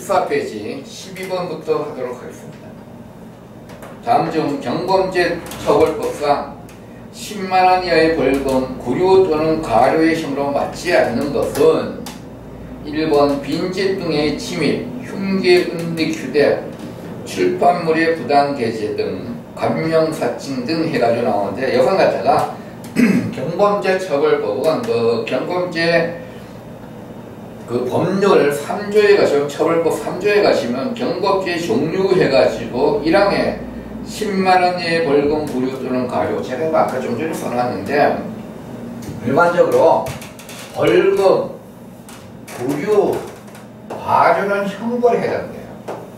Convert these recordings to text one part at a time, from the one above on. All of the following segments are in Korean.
14페이지 12번부터 하도록 하겠습니다. 다음 중 경범죄 처벌법상 10만원 이하의 벌금, 구류 또는 가료의 형으로 맞지 않는 것은 1번 빈집 등의 침입, 흉기, 은닉, 휴대, 출판물의 부당 게재 등 감명사칭 등 해가지고 나오는데, 여기 갖다가 경범죄 처벌법은 그 경범죄 그 법률 3조에 가시면, 처벌법 3조에 가시면 경범죄 종류 해가지고 1항에 10만원 이하의 벌금, 구류 또는 가료, 제가 아까 좀 전에 써놨는데, 일반적으로 벌금, 구류, 가료는 형벌에 해당돼요.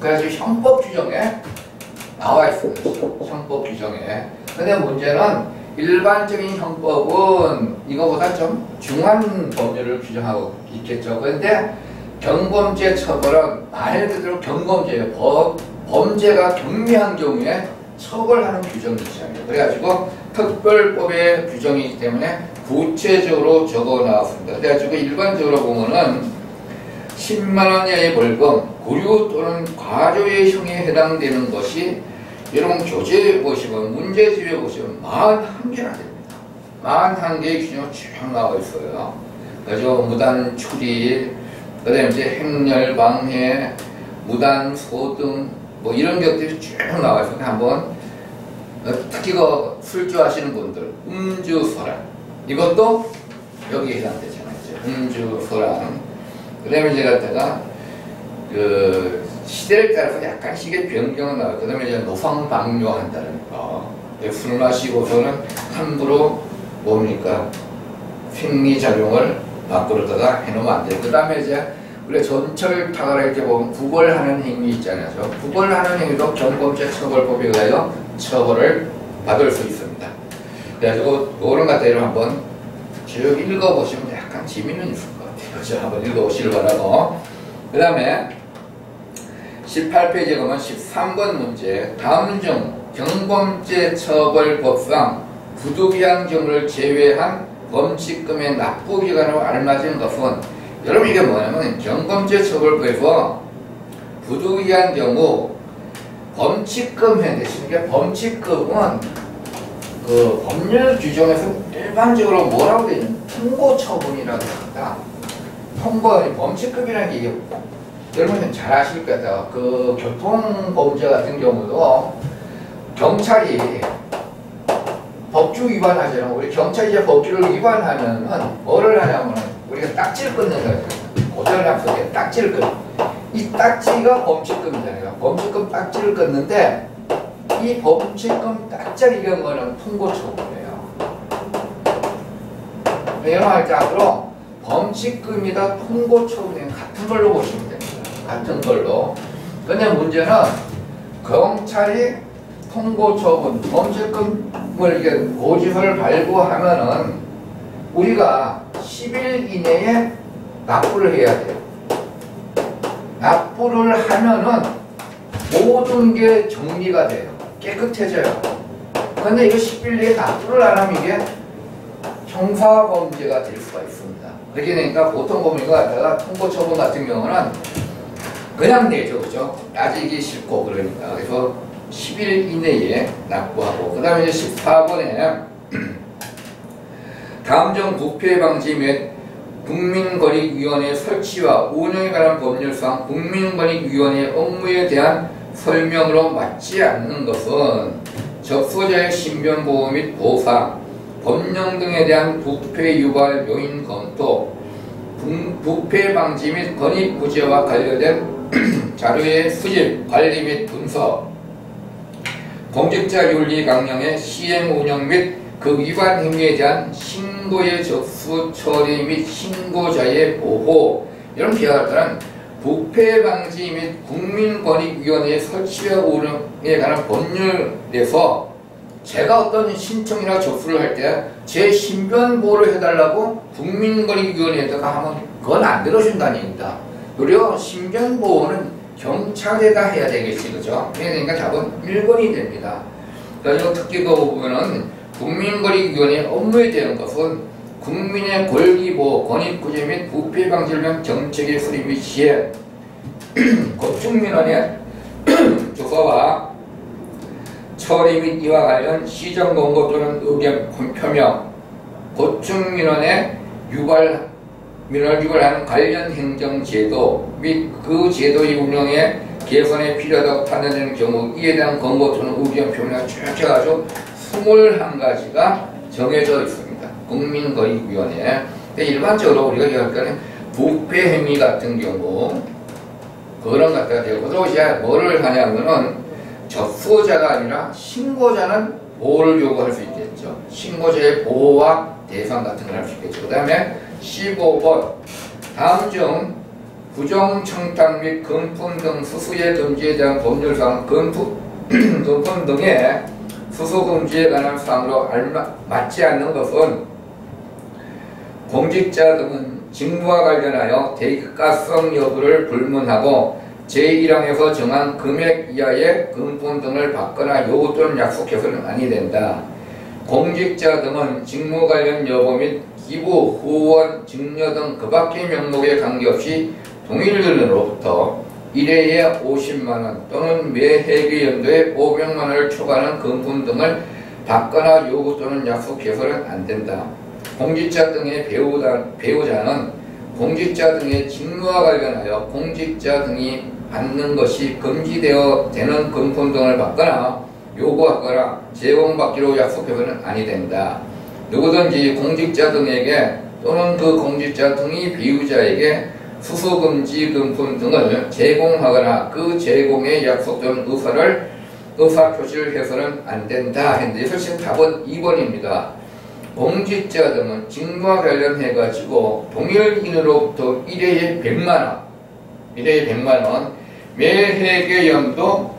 그래서 형법 규정에 나와 있습니다. 형법 규정에. 근데 문제는 일반적인 형법은 이거보다 좀 중한 법률을 규정하고 있겠죠. 그런데 경범죄 처벌은 말 그대로 경범죄예요. 범죄가 경미한 경우에 처벌하는 규정이 있잖아요. 그래가지고 특별법의 규정이기 때문에 구체적으로 적어 나왔습니다. 그래가지고 일반적으로 보면은 10만원 이하의 벌금, 구류 또는 가료의 형에 해당되는 것이, 여러분 교재에 보시면, 문제집에 보시면 41개나 됩니다. 41개의 규정이 쭉 나와 있어요. 그래서 무단 출입, 그 다음에 이제 행렬, 방해, 무단 소등, 뭐 이런 것들이 쭉 나와 있어요. 한번, 특히 그 술주하시는 분들, 음주소란, 이것도 여기에 해당되잖아요. 음주소란. 그 다음에 이제 갖다가 그 시대를 따라서 약간씩의 변경은 나와요. 그 다음에 이제 노상방뇨한다는 거. 술 마시고서는 함부로 뭡니까? 생리작용을 밖으로다가 해놓으면 안 돼요. 그 다음에 이제 우리가 전철 타가라 이렇게 보면 구걸하는 행위 있잖아요. 구걸하는 행위도 경범죄 처벌법에 의하여 처벌을 받을 수 있습니다. 그래가지고 이런 것들을 한번 쭉 읽어보시면 약간 재미는 있을 것 같아요. 그렇죠? 한번 읽어보시길 바라고. 그 다음에 18페이지에 가면 13번 문제. 다음 중 경범죄 처벌법상 부득이한 경우를 제외한 범칙금의 납부기간으로 알맞은 것은, 여러분 이게 뭐냐면 경범죄 처벌법에서 부득이한 경우 범칙금 해대시는 게, 범칙금은 그 법률 규정에서 일반적으로 뭐라고 되어 있냐면 통고처분이라고 합니다. 범칙금이라는 게, 이게 여러분 잘 아실 거다. 그 교통범죄 같은 경우도 경찰이 법규 위반하잖아요. 우리 경찰이 이제 법규를 위반하면은 뭐를 하냐면은 우리가 딱지를 끊는 거예요. 고전을 속에 딱지를 끊는. 이 딱지가 범칙금이잖아요. 범칙금 딱지를 끊는데, 이 범칙금 딱지가 뭐는 통고처분이에요. 여러분 할 때 앞으로 범칙금이다 통고처분이 같은 걸로 보시면 됩니다. 같은 걸로. 근데 문제는 경찰이 통고처분, 범칙금을 이렇게 고지서를 발부하면은 우리가 10일 이내에 납부를 해야 돼요. 납부를 하면은 모든 게 정리가 돼요. 깨끗해져요. 근데 이거 10일 내에 납부를 안 하면 이게 형사범죄가 될 수가 있습니다. 그렇게 되니까 보통 보면 이거 갖다가 통고처분 같은 경우는 그냥 내죠. 그죠? 따지기 싫고 그러니까. 그래서 10일 이내에 납부하고. 그 다음에 이제 14번에 다음 중 부패 방지 및 국민권익위원회 설치와 운영에 관한 법률상 국민권익위원회 업무에 대한 설명으로 맞지 않는 것은 접수자의 신변보호 및 보상, 법령 등에 대한 부패 유발 요인 검토, 부패 방지 및 권익 부재와 관련된 자료의 수집, 관리 및 분석, 공직자 윤리 강령의 시행 운영 및 그 위반 행위에 대한 신고의 접수 처리 및 신고자의 보호, 이런 비하할때는 부패 방지 및 국민권익위원회 설치와 운영에 관한 법률에서 제가 어떤 신청이나 접수를 할 때 제 신변 보호를 해달라고 국민권익위원회에다가 하면 그건 안 들어준다는 얘기입니다. 오히려 신변 보호는 경찰에다 해야 되겠지, 그죠? 그러니까 답은 1번이 됩니다. 그래서 특히 그 부분은 국민권익위원회 업무에 대한 것은 국민의 권리보호, 권익구제 및 부패 방지를 위한 정책의 수립 및 시행, 건축민원의 조사와 처리 및 이와 관련 시정 권고 또는 의견 표명, 건축민원의 민원을 유발하는 관련 행정제도 및 그 제도의 운영에 개선에 필요하다고 판단되는 경우 이에 대한 권고 또는 의견 표명을 쭉 해가지고 21가지가 정해져 있습니다. 국민거의위원회. 일반적으로 우리가 기억하는 부패 행위 같은 경우 그런 것 같아야 되고, 또 이제 뭐를 하냐면은 접수자가 아니라 신고자는 보호를 요구할 수 있겠죠. 신고자의 보호와 대상 같은 걸 할 수 있겠죠. 그 다음에 15번 다음 중 부정 청탁 및 금품 등 수수의 금지에 대한 법률상 금품 등의 수수 금지에 관한 사항으로 맞지 않는 것은 공직자 등은 직무와 관련하여 대가성 여부를 불문하고 제1항에서 정한 금액 이하의 금품 등을 받거나 요구 또는 약속해서는 아니 된다. 공직자 등은 직무 관련 여부 및 기부, 후원, 증여 등 그 밖의 명목에 관계없이 동일인으로부터 1회에 50만원 또는 매 회계연도에 500만원을 초과하는 금품 등을 받거나 요구 또는 약속해서는 안 된다. 공직자 등의 배우자는 공직자 등의 직무와 관련하여 공직자 등이 받는 것이 금지되어 되는 금품 등을 받거나 요구하거나 제공받기로 약속해서는 아니 된다. 누구든지 공직자 등에게 또는 그 공직자 등이 배우자에게 수수금지 금품 등을 제공하거나 그 제공에 약속된 의사표시를 해서는 안 된다 했는데 사실 답은 2번입니다. 공직자 등은 직무와 관련해가지고 동일인으로부터 1회에 100만원, 매 회계연도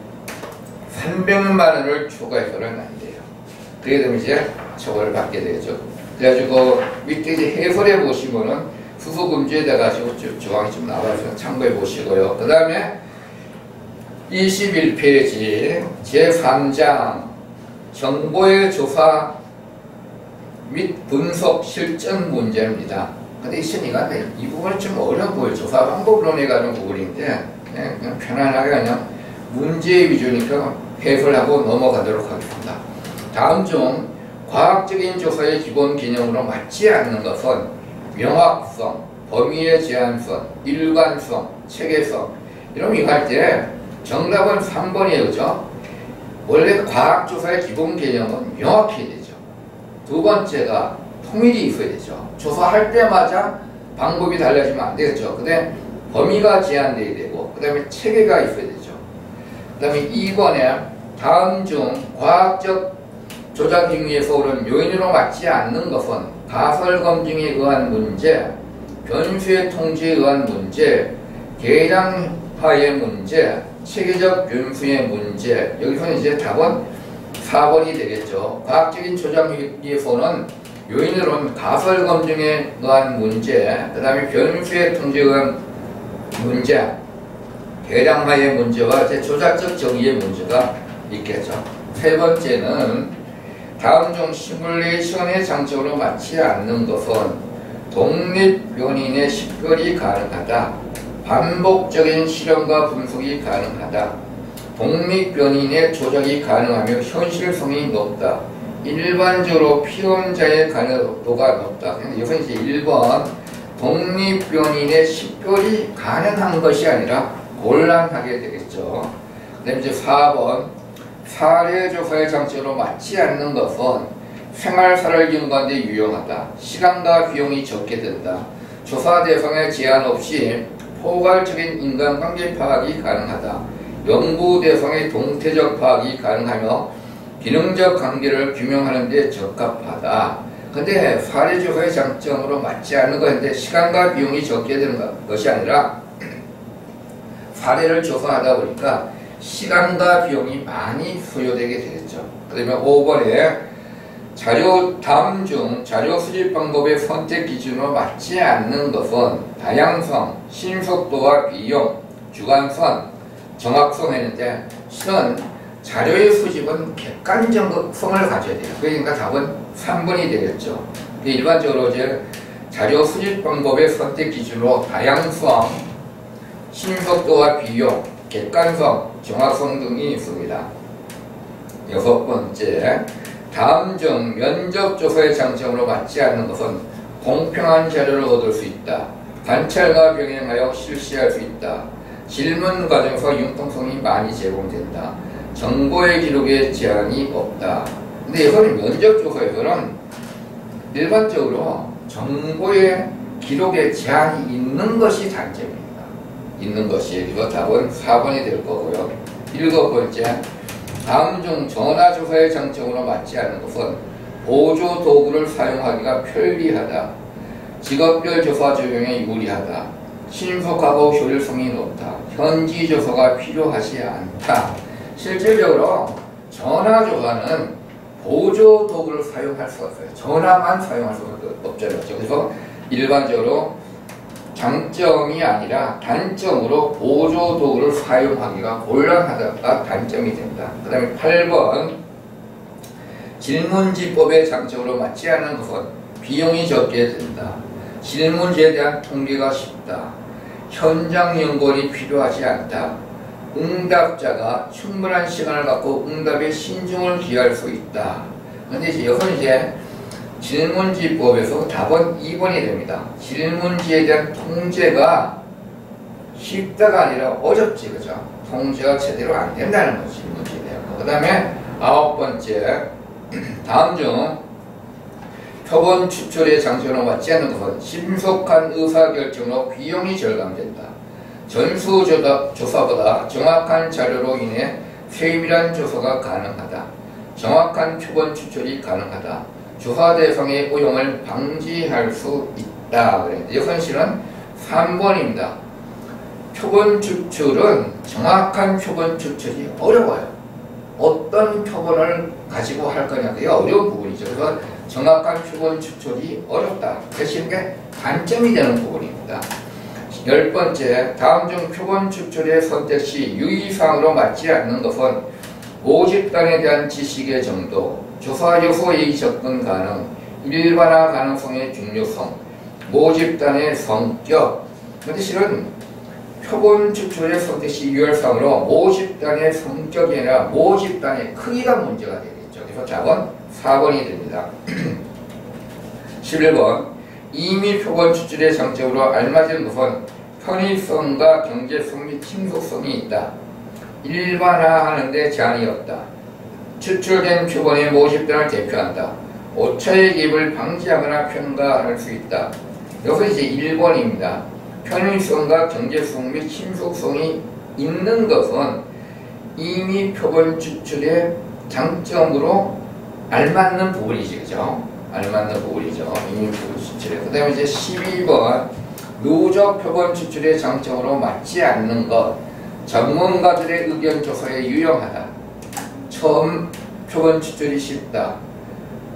300만원을 초과해서는 안 돼요. 그게 되면 이제 처벌을 받게 되죠. 그래가지고 밑에 이제 해설해 보시면은 수수금지에 대해가지고 조항이 좀 나와서 참고해 보시고요. 그 다음에 21페이지 제3장 정보의 조사 및 분석 실전 문제입니다. 근데 있으니까 이 부분은 좀 어려워 보여요. 조사 방법론에 관한 부분인데 그냥 편안하게 그냥 문제 위주니까 해설하고 넘어가도록 하겠습니다. 다음 중 과학적인 조사의 기본 개념으로 맞지 않는 것은 명확성, 범위의 제한성, 일관성, 체계성. 이런 이거 할 때 정답은 3번이에요. 그죠? 원래 과학조사의 기본 개념은 명확해야 되죠. 두 번째가 통일이 있어야 되죠. 조사할 때마다 방법이 달라지면 안 되겠죠. 그 다음에 범위가 제한돼야 되고, 그 다음에 체계가 있어야 되죠. 그 다음에 2번에 다음 중 과학적 조작 행위에서 오른 요인으로 맞지 않는 것은 가설 검증에 의한 문제, 변수의 통제에 의한 문제, 계량화의 문제, 체계적 변수의 문제. 여기서는 이제 답은 4번이 되겠죠. 과학적인 조작 행위에서는 요인으로는 가설 검증에 의한 문제, 그 다음에 변수의 통제에 의한 문제, 계량화의 문제와 조작적 정의의 문제가 있겠죠. 세 번째는 다음 중 시뮬레이션의 장점으로 맞지 않는 것은 독립변인의 식별이 가능하다. 반복적인 실험과 분석이 가능하다. 독립변인의 조작이 가능하며 현실성이 높다. 일반적으로 피험자의 가능도가 높다. 여기서 이제 1번 독립변인의 식별이 가능한 것이 아니라 곤란하게 되겠죠. 그 다음에 이제 4번 사례조사의 장점으로 맞지 않는 것은 생활사를 연구하는 데 유용하다. 시간과 비용이 적게 든다. 조사 대상에 제한 없이 포괄적인 인간관계 파악이 가능하다. 연구 대상의 동태적 파악이 가능하며 기능적 관계를 규명하는 데 적합하다. 근데 사례조사의 장점으로 맞지 않는 것인데 시간과 비용이 적게 드는 것이 아니라 사례를 조사하다 보니까 시간과 비용이 많이 소요되게 되겠죠. 그 다음에 5번에 다음 중 자료 수집 방법의 선택 기준으로 맞지 않는 것은 다양성, 신속도와 비용, 주관성, 정확성 했는데 실은 자료의 수집은 객관적성을 가져야 돼요. 그러니까 답은 3번이 되겠죠. 일반적으로 이제 자료 수집 방법의 선택 기준으로 다양성, 신속도와 비용, 객관성, 정확성 등이 있습니다. 여섯 번째, 다음 중 면접조사의 장점으로 맞지 않는 것은 공평한 자료를 얻을 수 있다. 관찰과 병행하여 실시할 수 있다. 질문 과정에서 융통성이 많이 제공된다. 정보의 기록에 제한이 없다. 근데 이거는 면접조사에서는 일반적으로 정보의 기록에 제한이 있는 것이 단점입니다. 있는 것이. 이거 답은 4번이 될 거고요. 일곱 번째, 다음 중 전화조사의 장점으로 맞지 않는 것은 보조 도구를 사용하기가 편리하다. 직업별 조사 적용에 유리하다. 신속하고 효율성이 높다. 현지 조사가 필요하지 않다. 실질적으로 전화조사는 보조 도구를 사용할 수가 없어요. 전화만 사용할 수가 없잖아요. 그래서 일반적으로 장점이 아니라 단점으로 보조 도구를 사용하기가 곤란하다가 단점이 된다. 그 다음에 8번, 질문지법의 장점으로 맞지 않는 것은 비용이 적게 된다. 질문지에 대한 통계가 쉽다. 현장 연구원이 필요하지 않다. 응답자가 충분한 시간을 갖고 응답에 신중을 기할 수 있다. 근데 이제 질문지법에서 답은 2번이 됩니다. 질문지에 대한 통제가 쉽다가 아니라 어렵지, 그죠? 통제가 제대로 안 된다는 거죠, 질문지에 대한 거. 그 다음에 9번째, 다음 중 표본 추출의 장점으로 맞지 않는 것은 신속한 의사결정으로 비용이 절감된다. 전수조사보다 정확한 자료로 인해 세밀한 조사가 가능하다. 정확한 표본 추출이 가능하다. 조사 대상의 오용을 방지할 수 있다. 이것은 실은 3번입니다. 표본 추출은 정확한 표본 추출이 어려워요. 어떤 표본을 가지고 할 거냐, 그게 어려운 부분이죠. 그래서 정확한 표본 추출이 어렵다. 대신 게 단점이 되는 부분입니다. 10번째, 다음 중 표본 추출의 선택 시 유의사항으로 맞지 않는 것은 모집단에 대한 지식의 정도, 조사 요소의 접근 가능, 일반화 가능성의 중요성, 모집단의 성격. 근데 실은 표본 추출의 선택 시 유의사항으로 모집단의 성격이 아니라 모집단의 크기가 문제가 되겠죠. 그래서 답은 4번이 됩니다. 11번, 이미 표본 추출의 장점으로 알맞은 것은 편의성과 경제성 및 신속성이 있다. 일반화하는 데 제한이 없다. 추출된 표본의 모집단을 대표한다. 오차의 개입을 방지하거나 평가할 수 있다. 여기서 이제 1번입니다. 편의성과 경제성 및 신속성이 있는 것은 이미 표본 추출의 장점으로 알맞는 부분이지, 그죠? 알맞는 부분이죠. 이미 표본 추출에. 그 다음에 이제 12번, 누적 표본 추출의 장점으로 맞지 않는 것. 전문가들의 의견 조사에 유용하다. 처음 표본 추출이 쉽다.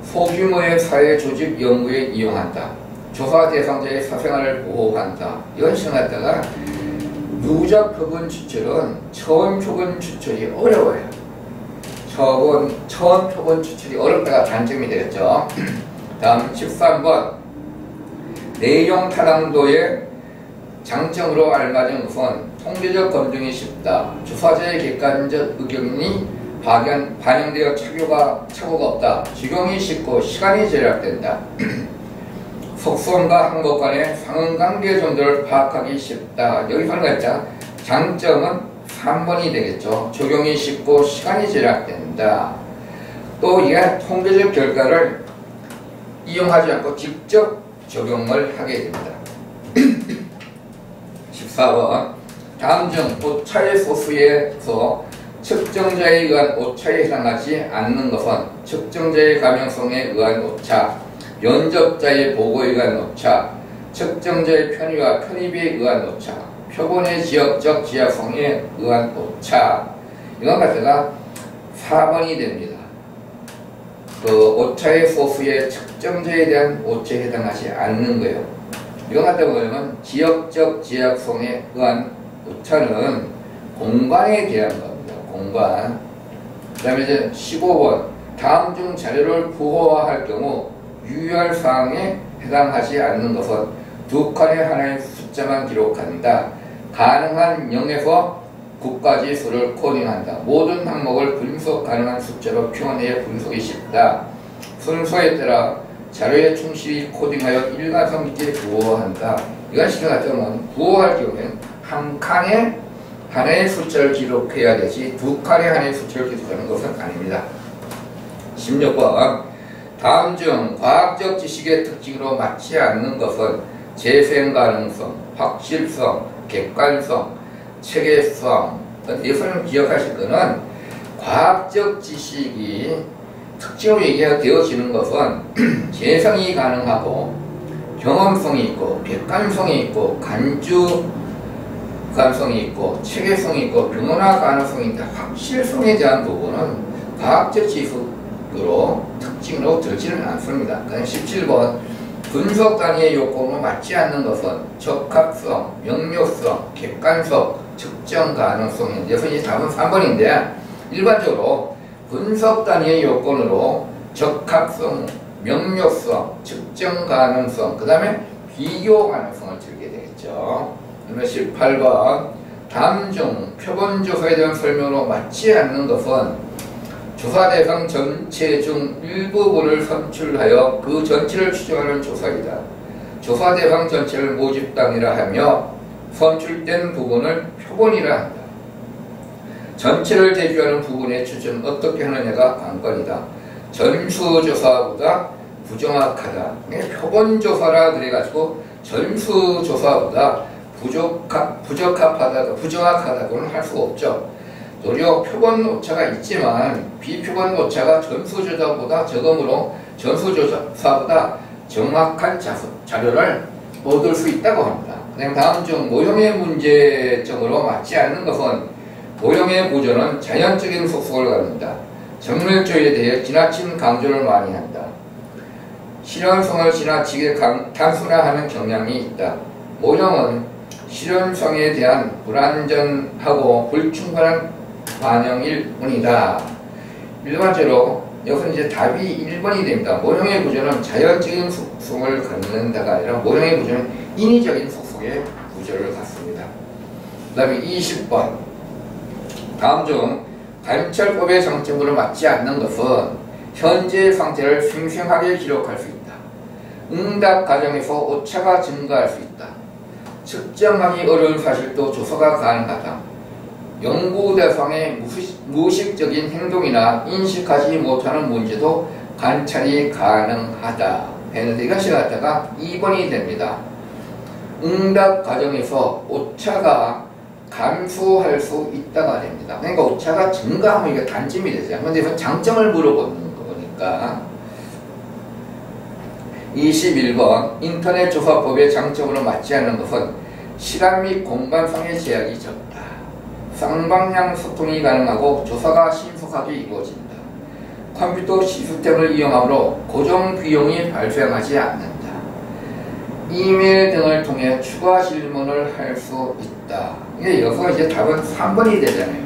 소규모의 사회 조직 연구에 이용한다. 조사 대상자의 사생활을 보호한다. 이런 식으로 갖다가 누적 표본 추출은 처음 표본 추출이 어려워요. 처음 표본 추출이 어렵다가 단점이 되겠죠. 다음 13번, 내용 타당도의 장점으로 알맞은 것은 통계적 검증이 쉽다. 조사자의 객관적 의견이 반영되어 착오가 없다. 적용이 쉽고 시간이 절약된다. 속성과 항목 간의 상응관계 정도를 파악하기 쉽다. 여기 하는 거 장점은 3번이 되겠죠. 적용이 쉽고 시간이 절약된다. 또 이게 통계적 결과를 이용하지 않고 직접 적용을 하게 됩니다. 14번, 다음 중 오차의 소수에서 측정자에 의한 오차에 해당하지 않는 것은 측정자의 가명성에 의한 오차, 면접자의 보고에 의한 오차, 측정자의 편의와 편입에 의한 오차, 표본의 지역적 지하성에 의한 오차. 이건 갖다가 4번이 됩니다. 그 오차의 소수에 측정자에 대한 오차에 해당하지 않는 거예요. 이건 갖다 보면 지역적 지하성에 의한 오차는 공간에 대한 겁니다. 공간. 그 다음에 이제 15번, 다음 중 자료를 부호화할 경우 유의할 사항에 해당하지 않는 것은 두 칸에 하나의 숫자만 기록한다. 가능한 0에서 9까지 수를 코딩한다. 모든 항목을 분석 가능한 숫자로 표현해 분석이 쉽다. 순서에 따라 자료에 충실히 코딩하여 일관성 있게 구호한다. 이건 시간 같으면 구호할 경우에는 한 칸에 하나의 숫자를 기록해야 되지 두 칸에 하나의 숫자를 기록하는 것은 아닙니다. 16번 다음 중 과학적 지식의 특징으로 맞지 않는 것은 재생 가능성, 확실성, 객관성, 체계성. 여기서는 기억하실 거는 과학적 지식이 특징으로 얘기되어지는 것은 재생이 가능하고 경험성이 있고 객관성이 있고 간주 가능성이 있고 체계성이 있고 변화 가능성이 있다. 확실성에 대한 부분은 과학적 지식으로 특징으로 들지는 않습니다. 그다음 17번 분석 단위의 요건으로 맞지 않는 것은 적합성, 명료성, 객관성, 측정 가능성인데 여기서 이제 답은 3번인데 일반적으로 분석 단위의 요건으로 적합성, 명료성, 측정 가능성, 그 다음에 비교 가능성을 들게 되겠죠. 그러면 18번 다음 중 표본 조사에 대한 설명으로 맞지 않는 것은 조사 대상 전체 중 일부분을 선출하여 그 전체를 추정하는 조사이다. 조사 대상 전체를 모집단이라 하며 선출된 부분을 표본이라 한다. 전체를 대표하는 부분의 추정은 어떻게 하느냐가 관건이다. 전수조사보다 부정확하다. 표본조사라 그래가지고 전수조사보다 부정확하다고는 할 수가 없죠. 도리어 표본 오차가 있지만 비표본 오차가 전수조사보다 적음으로 전수조사보다 정확한 자료를 얻을 수 있다고 합니다. 다음 중 모형의 문제점으로 맞지 않는 것은 모형의 구조는 자연적인 속성을 갖는다. 정밀조에 대해 지나친 강조를 많이 한다. 실현성을 지나치게 단순화하는 경향이 있다. 모형은 실현성에 대한 불완전하고 불충분한 반영일 뿐이다. 일반적으로 여기서 이제 답이 1번이 됩니다. 모형의 구조는 자연적인 속성을 갖는다가 아니라 모형의 구조는 인위적인 속성의 구조를 갖습니다. 그 다음에 20번 다음 중 관찰법의 정점으로 맞지 않는 것은 현재 상태를 생생하게 기록할 수 있다. 응답 과정에서 오차가 증가할 수 있다. 측정하기 어려운 사실도 조사가 가능하다. 연구 대상의 무의식적인 행동이나 인식하지 못하는 문제도 관찰이 가능하다. 했는데 이것이 갖다가 2번이 됩니다. 응답 과정에서 오차가 감소할 수 있다가 됩니다. 그러니까 오차가 증가하면 이게 단점이 되죠. 그런데 이건 장점을 물어보는 거니까. 21번 인터넷 조사법의 장점으로 맞지 않는 것은 시간 및 공간상의 제약이 적다. 쌍방향 소통이 가능하고 조사가 신속하게 이루어진다. 컴퓨터 시스템을 이용하므로 고정 비용이 발생하지 않는다. 이메일 등을 통해 추가 질문을 할 수 있다. 이게 여기서 이제 답은 3번이 되잖아요.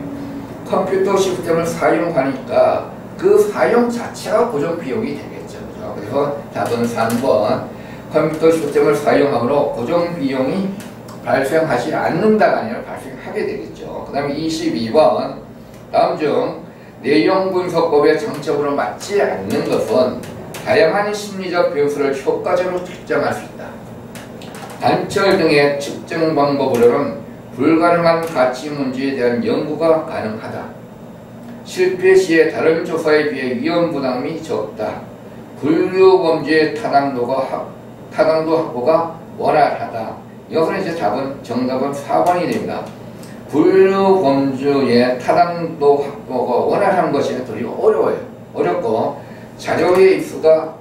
컴퓨터 시스템을 사용하니까 그 사용 자체가 고정 비용이 되겠죠. 그래서 답은 3번. 컴퓨터 시스템을 사용하므로 고정 비용이 발생하지 않는다가 아니라 발생하게 되겠죠. 그 다음에 22번 다음 중 내용 분석법의 장점으로 맞지 않는 것은 다양한 심리적 변수를 효과적으로 측정할 수 있다. 단철 등의 측정 방법으로는 불가능한 가치 문제에 대한 연구가 가능하다. 실패 시에 다른 조사에 비해 위험 부담이 적다. 분류 범죄의 타당도 확보가 원활하다. 여기서 이제 정답은 4번이 됩니다. 분류 범죄의 타당도 확보가 원활한 것이 되게 어려워요. 어렵고 자료의 입수가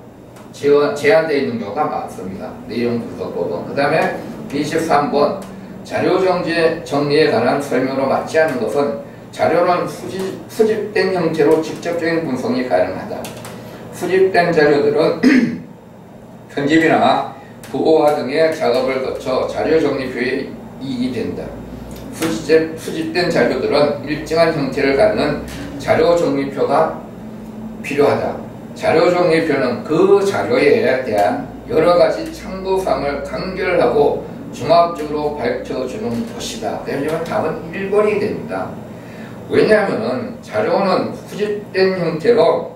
제한되어 있는 경우가 많습니다. 내용 분석법은. 그 다음에 23번 자료 정리에 관한 설명으로 맞지 않는 것은 자료는 수집된 형태로 직접적인 분석이 가능하다. 수집된 자료들은 편집이나 부호화 등의 작업을 거쳐 자료 정리표에 이익이 된다. 수집된 자료들은 일정한 형태를 갖는 자료 정리표가 필요하다. 자료 정리표는 그 자료에 대한 여러 가지 참고사항을 간결하고 종합적으로 밝혀주는 것이다. 그러면 답은 1번이 됩니다. 왜냐하면 자료는 수집된 형태로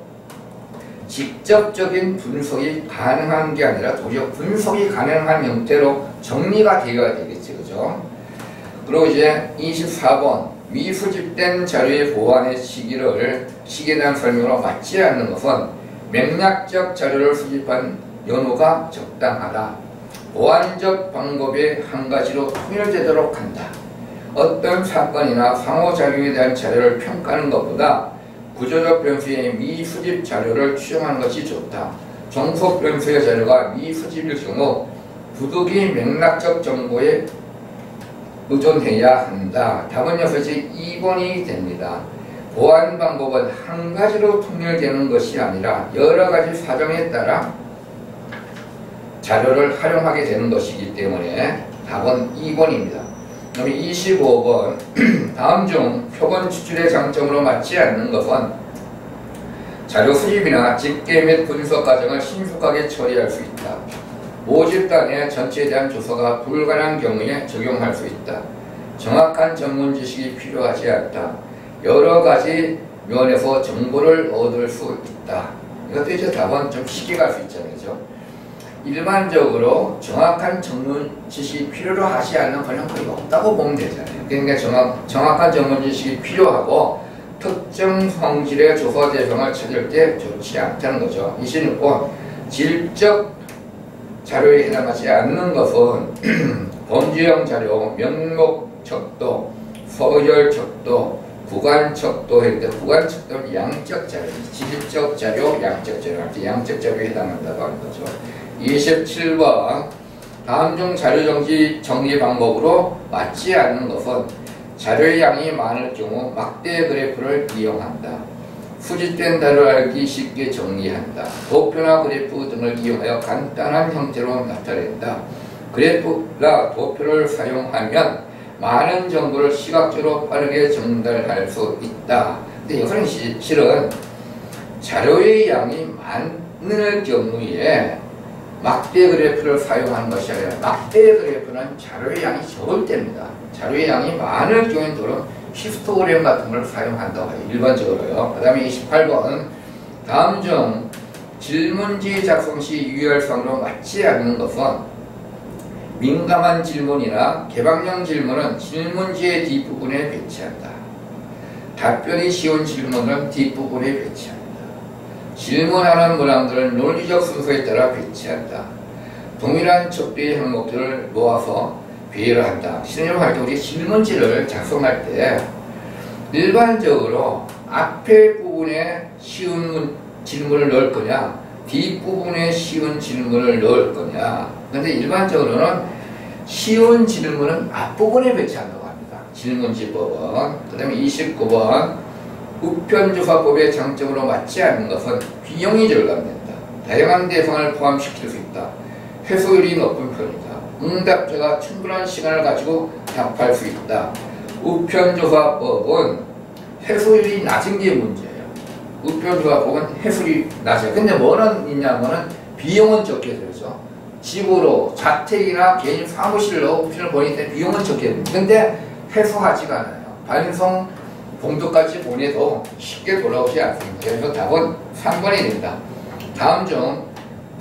직접적인 분석이 가능한 게 아니라 도리어 분석이 가능한 형태로 정리가 되어야 되겠지, 그죠? 그리고 이제 24번 미수집된 자료의 보완의 시기에 대한 설명으로 맞지 않는 것은 맥락적 자료를 수집한 연호가 적당하다. 보완적 방법의 한 가지로 통일되도록 한다. 어떤 사건이나 상호 자료에 대한 자료를 평가하는 것보다 구조적 변수의 미수집 자료를 추정하는 것이 좋다. 정속 변수의 자료가 미수집일 경우 부득이 맥락적 정보에 의존해야 한다. 답은 여기서 2번이 됩니다. 보완 방법은 한 가지로 통일되는 것이 아니라 여러 가지 사정에 따라 자료를 활용하게 되는 것이기 때문에 답은 2번입니다. 그럼 25번 다음 중 표본 추출의 장점으로 맞지 않는 것은 자료 수집이나 집계 및 분석 과정을 신속하게 처리할 수 있다. 모집단의 전체에 대한 조사가 불가능한 경우에 적용할 수 있다. 정확한 전문 지식이 필요하지 않다. 여러 가지 면에서 정보를 얻을 수 있다. 이것도 이제 답은 좀 쉽게 갈 수 있잖아요. 그죠? 일반적으로 정확한 전문 지식이 필요로 하지 않는 분야는 거의 없다고 보면 되잖아요. 그러니까 정확한 전문 지식이 필요하고 특정 성질의 조사 대상을 찾을 때 좋지 않다는 거죠. 26번 질적 자료에 해당하지 않는 것은 범죄형 자료, 명목 척도, 서열 척도, 구간 척도일 때 구간 척도는 양적 자료, 질적 자료, 양적 자료 할 때 양적 자료에 해당한다고 하는 거죠. 27번 다음 중 자료 정리 방법으로 맞지 않는 것은 자료의 양이 많을 경우 막대 그래프를 이용한다. 수집된 자료를 알기 쉽게 정리한다. 도표나 그래프 등을 이용하여 간단한 형태로 나타낸다. 그래프나 도표를 사용하면 많은 정보를 시각적으로 빠르게 전달할 수 있다. 근데 여기서는 실은 자료의 양이 많을 경우에 막대 그래프를 사용하는 것이 아니라 막대 그래프는 자료의 양이 적을 때입니다. 자료의 양이 많을 경우에는 히스토그램 같은 걸 사용한다고 해요. 일반적으로요. 그 다음에 28번 다음 중 질문지 작성 시 유의할 사항으로 맞지 않는 것은 민감한 질문이나 개방형 질문은 질문지의 뒷부분에 배치한다. 답변이 쉬운 질문은 뒷부분에 배치한다. 질문하는 문항들은 논리적 순서에 따라 배치한다. 동일한 척도의 항목들을 모아서 배열한다. 실험할 때 우리 질문지를 작성할 때 일반적으로 앞에 부분에 쉬운 질문을 넣을 거냐 뒷부분에 쉬운 질문을 넣을 거냐. 근데 일반적으로는 쉬운 질문은 앞부분에 배치한다고 합니다. 질문지법은. 그 다음에 29번 우편조사법의 장점으로 맞지 않는 것은 비용이 절감된다. 다양한 대상을 포함시킬 수 있다. 회수율이 높은 편이다. 응답자가 충분한 시간을 가지고 답할 수 있다. 우편조사법은 회수율이 낮은 게 문제예요. 우편조사법은 회수율이 낮아요. 근데 뭐는 있냐면은 비용은 적게 들죠. 집으로 자택이나 개인 사무실로 우편을 보낼 때 비용은 적게 듭니다. 근데 회수하지가 않아요. 반송 봉투까지 보내도 쉽게 돌아오지 않습니다. 그래서 답은 3번이 됩니다. 다음 중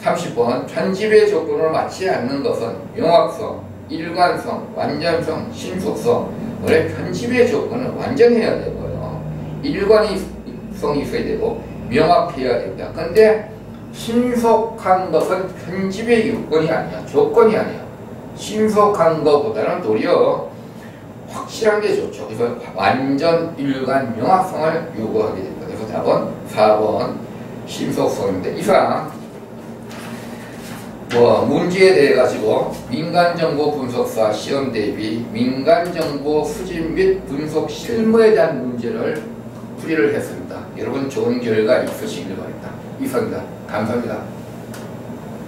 30번 편집의 조건을 맞지 않는 것은 명확성, 일관성, 완전성, 신속성. 원래 편집의 조건은 완전해야 되고요. 일관성이 있어야 되고 명확해야 됩니다. 근데 신속한 것은 편집의 요건이 아니야. 조건이 아니야. 신속한 것보다는 도리어 확실한 게 좋죠. 그래서 완전 일관 명확성을 요구하게 됩니다. 그래서 답은 4번 신속성입니다. 이상 문제에 대해 가지고 민간정보 분석사 시험 대비 민간정보 수집 및 분석 실무에 대한 문제를 풀이를 했습니다. 여러분 좋은 결과 있으시길 바랍니다. 이상입니다. 감사합니다.